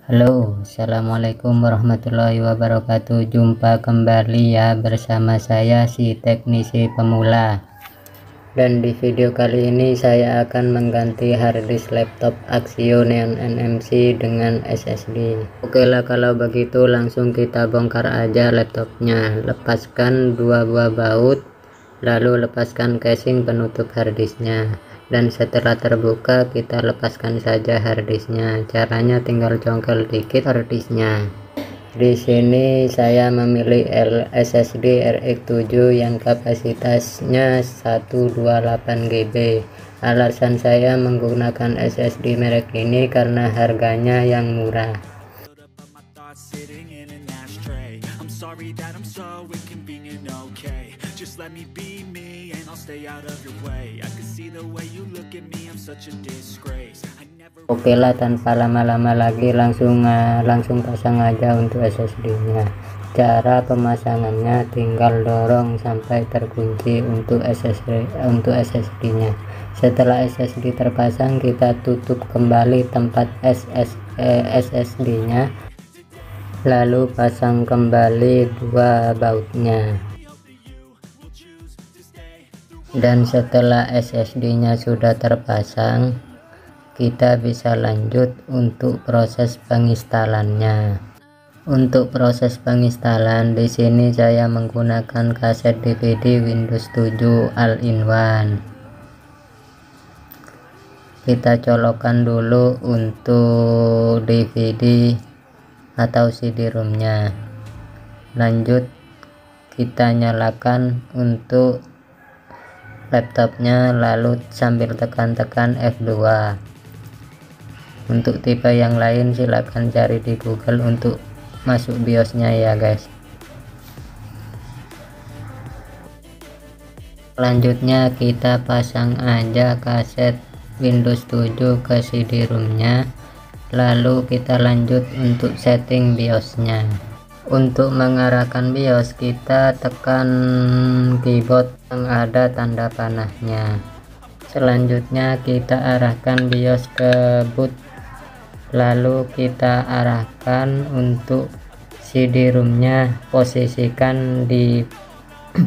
Halo, assalamualaikum warahmatullahi wabarakatuh. Jumpa kembali ya bersama saya si teknisi pemula. Dan di video kali ini saya akan mengganti harddisk laptop Axio Neon NMC dengan SSD. Oke lah, kalau begitu langsung kita bongkar aja laptopnya. Lepaskan dua buah baut, lalu lepaskan casing penutup harddisknya. Dan setelah terbuka kita lepaskan saja harddisknya. Caranya tinggal congkel dikit harddisknya. Di sini saya memilih SSD RX 7 yang kapasitasnya 128 GB. Alasan saya menggunakan SSD merek ini karena harganya yang murah. Oke lah, tanpa lama-lama lagi langsung pasang aja untuk SSD nya. Cara pemasangannya tinggal dorong sampai terkunci untuk SSD nya. Setelah SSD terpasang, kita tutup kembali tempat SSD nya, lalu pasang kembali dua bautnya. Dan setelah SSD nya sudah terpasang, kita bisa lanjut untuk proses penginstalannya. Untuk proses penginstalan, di sini saya menggunakan kaset DVD Windows 7 All-in-One. Kita colokkan dulu untuk DVD atau CD-ROM-nya. Lanjut kita nyalakan untuk laptopnya, lalu sambil tekan-tekan F2. Untuk tipe yang lain silahkan cari di Google untuk masuk BIOS-nya ya guys. Selanjutnya kita pasang aja kaset Windows 7 ke CD-ROM-nya, lalu kita lanjut untuk setting BIOS-nya. Untuk mengarahkan BIOS, kita tekan keyboard yang ada tanda panahnya. Selanjutnya kita arahkan BIOS ke boot, lalu kita arahkan untuk CD-ROM-nya, posisikan di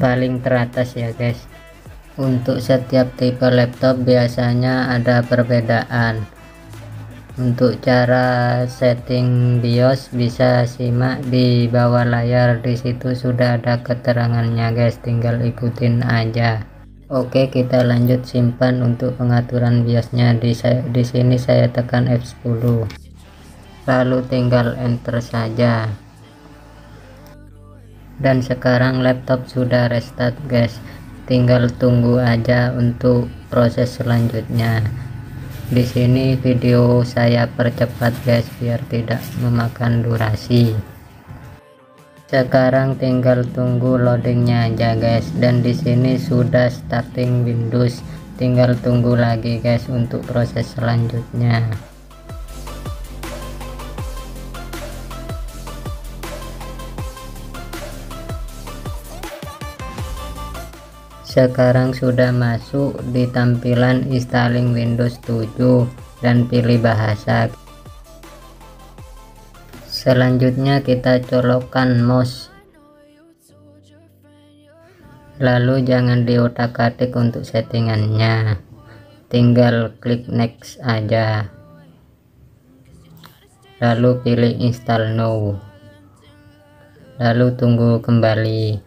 paling teratas ya guys. Untuk setiap tipe laptop biasanya ada perbedaan. Untuk cara setting BIOS bisa simak di bawah layar, di situ sudah ada keterangannya guys, tinggal ikutin aja. Oke, kita lanjut simpan untuk pengaturan BIOS-nya. Di sini saya tekan F10. Lalu tinggal enter saja. Dan sekarang laptop sudah restart guys. Tinggal tunggu aja untuk proses selanjutnya. Di sini video saya percepat guys biar tidak memakan durasi. Sekarang tinggal tunggu loadingnya aja guys. Dan di sini sudah starting Windows, tinggal tunggu lagi guys untuk proses selanjutnya. Sekarang sudah masuk di tampilan installing Windows 7 dan pilih bahasa. Selanjutnya kita colokkan mouse, lalu jangan diotak-atik untuk settingannya, tinggal klik next aja, lalu pilih install now, lalu tunggu kembali.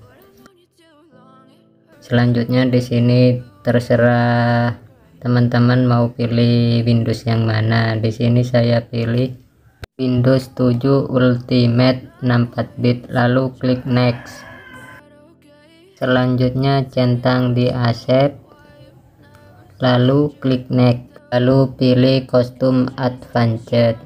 Selanjutnya di sini terserah teman-teman mau pilih Windows yang mana. Di sini saya pilih Windows 7 Ultimate 64 bit, lalu klik next. Selanjutnya centang di accept, lalu klik next, lalu pilih custom advanced.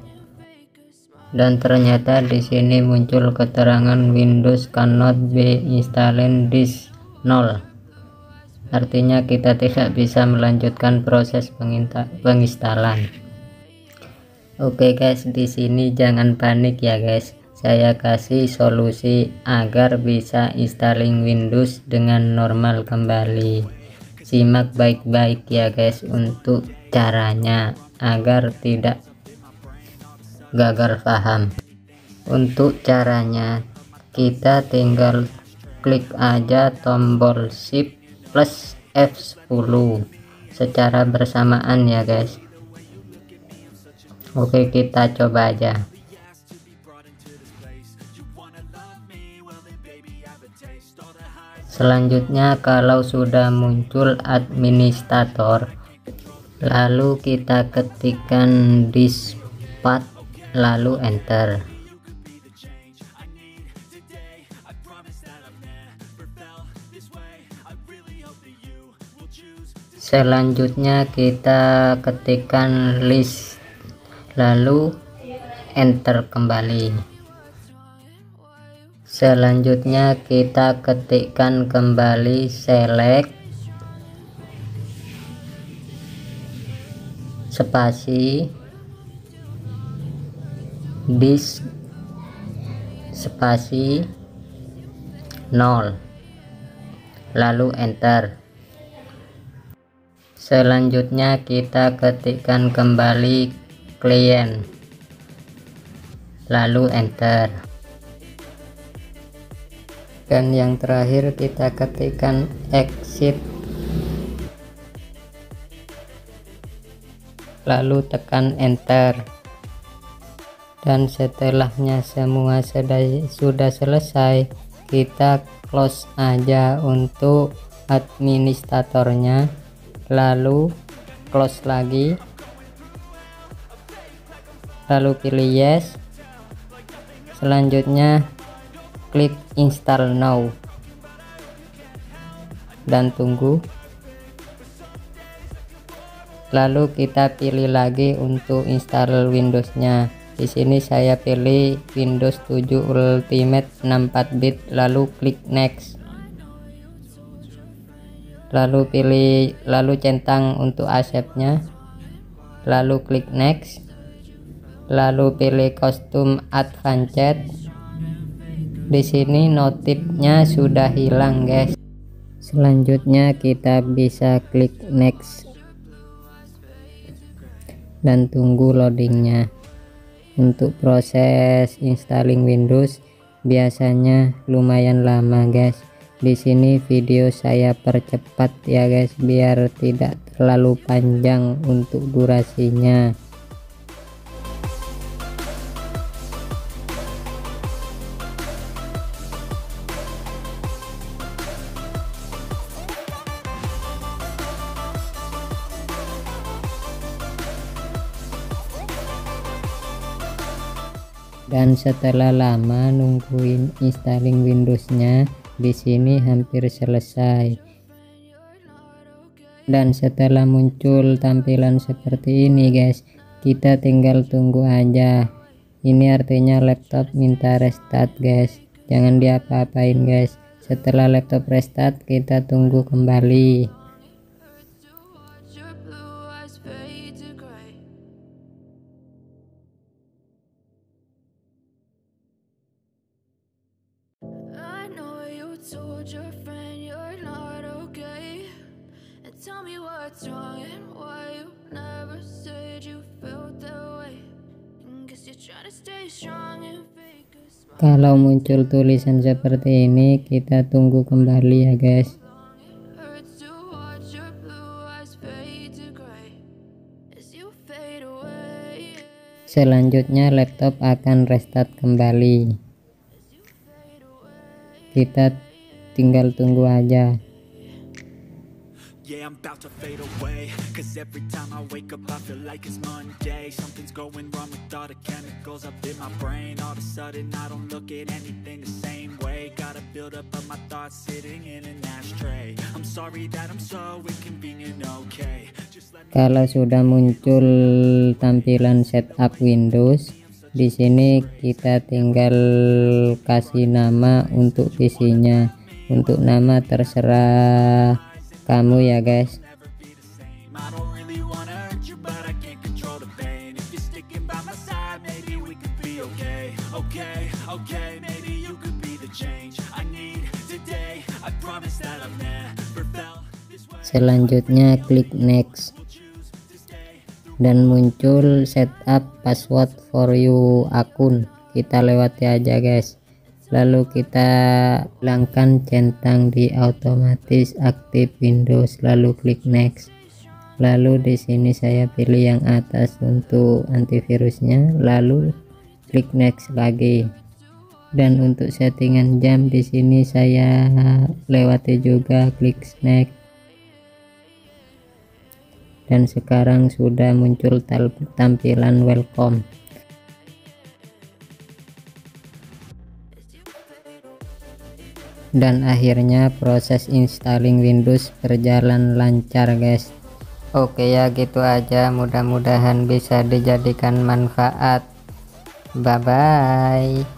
Dan ternyata di sini muncul keterangan Windows cannot be installed disk 0. Artinya kita tidak bisa melanjutkan proses penginstalan. Oke guys, di sini jangan panik ya guys. Saya kasih solusi agar bisa installing Windows dengan normal kembali. Simak baik-baik ya guys untuk caranya agar tidak gagal paham. Untuk caranya kita tinggal klik aja tombol shift plus F10 secara bersamaan ya guys. Oke, kita coba aja. Selanjutnya kalau sudah muncul administrator, lalu kita ketikkan diskpart lalu enter. Selanjutnya kita ketikkan list lalu enter kembali. Selanjutnya kita ketikkan kembali select spasi disk spasi 0 lalu enter. Selanjutnya kita ketikkan kembali klien lalu enter. Dan yang terakhir kita ketikkan exit lalu tekan enter. Dan setelahnya semua sudah selesai, kita close aja untuk administratornya, lalu close lagi, lalu pilih yes. Selanjutnya klik install now dan tunggu. Lalu kita pilih lagi untuk install Windowsnya. Di sini saya pilih Windows 7 Ultimate 64 bit, lalu klik next. Lalu centang untuk accept-nya, lalu klik next, lalu pilih custom advanced. Di sini notifnya sudah hilang guys. Selanjutnya kita bisa klik next dan tunggu loadingnya. Untuk proses installing Windows biasanya lumayan lama guys. Di sini video saya percepat ya guys, biar tidak terlalu panjang untuk durasinya. Dan setelah lama nungguin installing Windowsnya, di sini hampir selesai. Dan setelah muncul tampilan seperti ini guys, kita tinggal tunggu aja. Ini artinya laptop minta restart guys, jangan diapa-apain guys. Setelah laptop restart, kita tunggu kembali. Told your friend you're not okay, and tell me what's wrong and why you never said you felt that way. Guess you're trying to stay strong and fake a smile. Kalau muncul tulisan seperti ini, kita tunggu kembali ya guys. Hurts to watch your blue eyes fade to gray as you fade away. Selanjutnya laptop akan restart kembali. Kita tinggal tunggu aja. Yeah, I'm about to fade away, cause every time I wake up I feel like it's Monday. Something's going wrong with all the chemicals up in my brain. All of a sudden I don't look at anything the same way. Gotta build up of my thoughts sitting in an ashtray. I'm sorry that I'm so inconvenient, okay. Kalau sudah muncul tampilan setup Windows, di sini kita tinggal kasih nama untuk PC-nya. Untuk nama terserah kamu ya guys. Selanjutnya klik next. dan muncul setup password for you akun. Kita lewati aja guys, lalu kita hilangkan centang di otomatis aktif Windows, lalu klik next. Lalu di sini saya pilih yang atas untuk antivirusnya, lalu klik next lagi. Dan untuk settingan jam di sini saya lewati juga, klik next. Dan sekarang sudah muncul tampilan welcome. Dan akhirnya proses installing Windows berjalan lancar guys. Oke ya, gitu aja, mudah-mudahan bisa dijadikan manfaat. Bye bye.